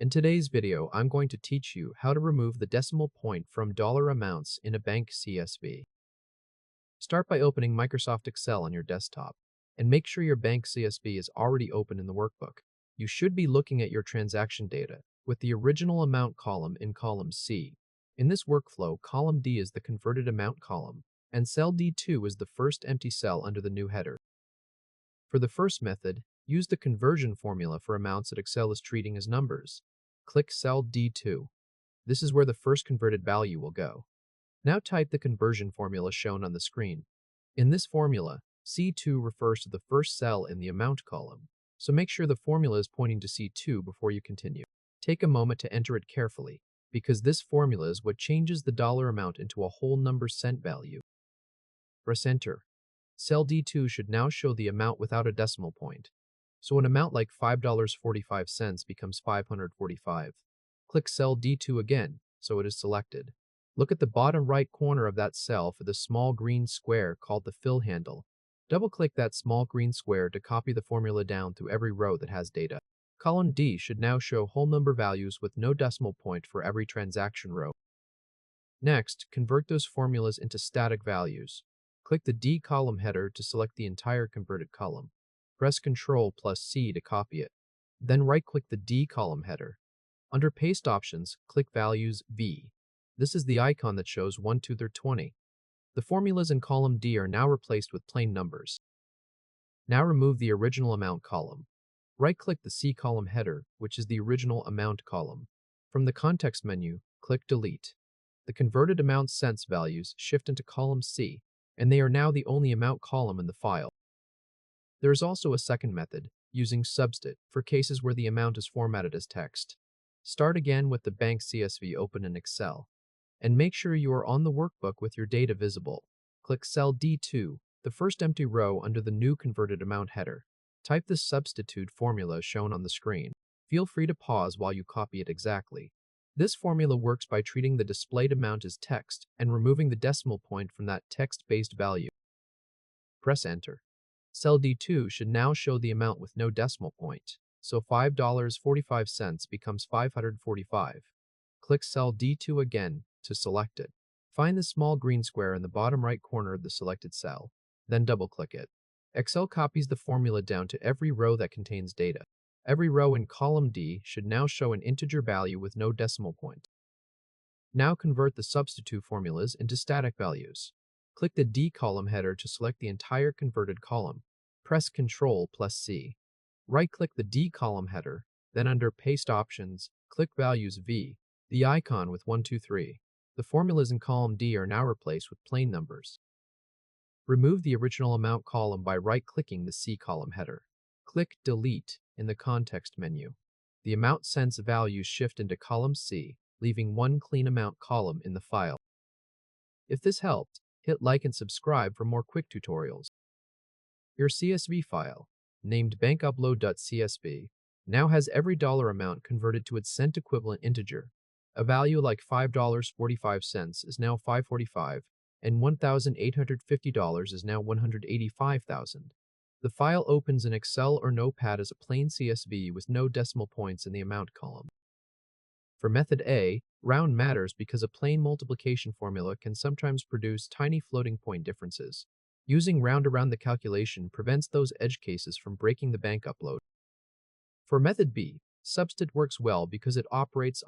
In today's video, I'm going to teach you how to remove the decimal point from dollar amounts in a bank CSV. Start by opening Microsoft Excel on your desktop, and make sure your bank CSV is already open in the workbook. You should be looking at your transaction data, with the original amount column in column C. In this workflow, column D is the converted amount column, and cell D2 is the first empty cell under the new header. For the first method, use the conversion formula for amounts that Excel is treating as numbers. Click cell D2. This is where the first converted value will go. Now type the conversion formula shown on the screen. In this formula, C2 refers to the first cell in the amount column, so make sure the formula is pointing to C2 before you continue. Take a moment to enter it carefully, because this formula is what changes the dollar amount into a whole number cent value. Press Enter. Cell D2 should now show the amount without a decimal point. So an amount like $5.45 becomes $545. Click cell D2 again, so it is selected. Look at the bottom right corner of that cell for the small green square called the fill handle. Double-click that small green square to copy the formula down through every row that has data. Column D should now show whole number values with no decimal point for every transaction row. Next, convert those formulas into static values. Click the D column header to select the entire converted column. Press Ctrl+C to copy it. Then right-click the D column header. Under Paste Options, click Values V. This is the icon that shows 1, 2, 3, 20. The formulas in column D are now replaced with plain numbers. Now remove the original amount column. Right-click the C column header, which is the original amount column. From the context menu, click Delete. The converted amount cents values shift into column C, and they are now the only amount column in the file. There is also a second method, using substitute, for cases where the amount is formatted as text. Start again with the bank CSV open in Excel, and make sure you are on the workbook with your data visible. Click cell D2, the first empty row under the new converted amount header. Type the substitute formula shown on the screen. Feel free to pause while you copy it exactly. This formula works by treating the displayed amount as text and removing the decimal point from that text-based value. Press Enter. Cell D2 should now show the amount with no decimal point, so $5.45 becomes $545. Click cell D2 again to select it. Find the small green square in the bottom right corner of the selected cell, then double-click it. Excel copies the formula down to every row that contains data. Every row in column D should now show an integer value with no decimal point. Now convert the substitute formulas into static values. Click the D column header to select the entire converted column. Press Ctrl+C. Right-click the D column header, then under Paste Options, click Values V, the icon with 1, 2, 3. The formulas in column D are now replaced with plain numbers. Remove the original amount column by right-clicking the C column header. Click Delete in the context menu. The amount cents values shift into column C, leaving one clean amount column in the file. If this helped, hit like and subscribe for more quick tutorials. Your CSV file, named upload.csv, now has every dollar amount converted to its cent equivalent integer. A value like $5.45 is now $5.45, and $1,850 is now $185,000. The file opens in Excel or Notepad as a plain CSV with no decimal points in the amount column. For method A, round matters because a plain multiplication formula can sometimes produce tiny floating point differences. Using round around the calculation prevents those edge cases from breaking the bank upload. For method B, substitute works well because it operates